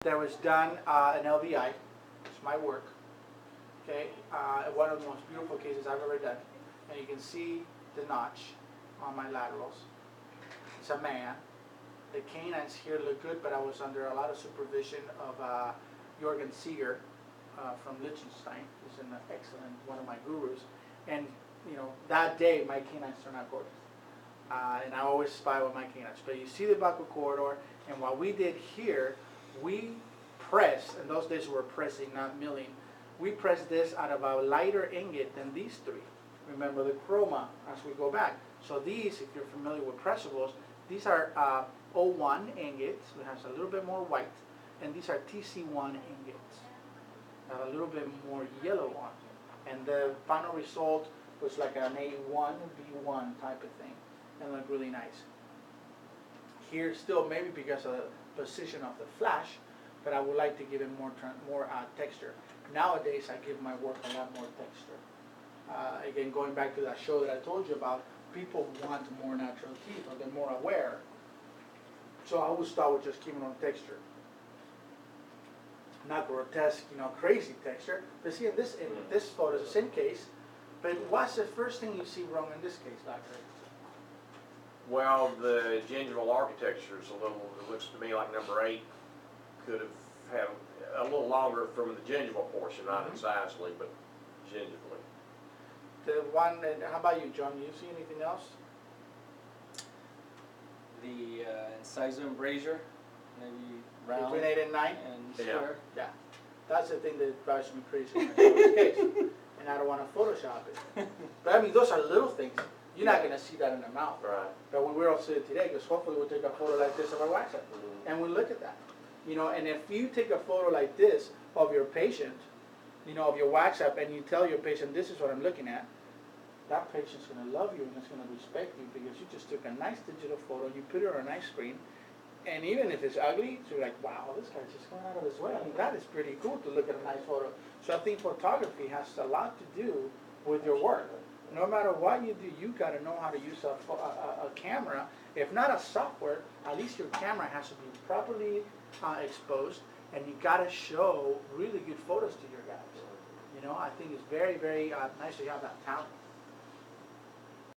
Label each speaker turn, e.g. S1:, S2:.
S1: that was done in LVI. It's my work. Okay, one of the most beautiful cases I've ever done. And you can see the notch on my laterals. It's a man. The canines here look good, but I was under a lot of supervision of Jorgen Seeger from Liechtenstein. He's an excellent, one of my gurus. And you know, that day my canines turned out gorgeous. And I always spy with my canines. But you see the buccal corridor, and what we did here, we pressed, in those days we were pressing, not milling. We pressed this out of a lighter ingot than these three. Remember the chroma as we go back. So these, if you're familiar with pressables, these are 01 ingots, which has a little bit more white, and these are TC1 ingots, a little bit more yellow on. And the final result was like an A1, B1 type of thing, and looked really nice. Here still, maybe because of the position of the flash, but I would like to give it more texture. Nowadays, I give my work a lot more texture. Again, going back to that show that I told you about, people want more natural teeth, or they're more aware. So I would start with just keeping on texture. Not grotesque, you know, crazy texture. But see, in this photo, it's the same case. But what's the first thing you see wrong in this case, Doctor?
S2: Well, the gingival architecture is a little, it looks to me like number 8 could have had a little longer from the gingival portion, not incisively, but gingivally.
S1: The one, how about you, John? You see anything else?
S3: The incisor embrasure, maybe round.
S1: Between 8 and 9?
S3: And
S2: Yeah.
S3: square.
S1: Yeah. That's the thing that drives me crazy in this case. And I don't want to Photoshop it. But I mean, those are little things. You're not going to see that in the mouth.
S2: Right.
S1: But when we're all sitting today, because hopefully we'll take a photo like this of our wax up, and we'll look at that. You know, and if you take a photo like this of your patient, you know, of your wax up, and you tell your patient, this is what I'm looking at, that patient's going to love you and it's going to respect you because you just took a nice digital photo, you put it on a nice screen, and even if it's ugly, you're like, wow, this guy's just going out of his way. I mean, that is pretty cool to look at a nice photo. So I think photography has a lot to do with your work. No matter what you do, you got to know how to use a camera. If not a software, at least your camera has to be properly exposed, and you got to show really good photos to your guys. You know, I think it's very, very nice to have that talent.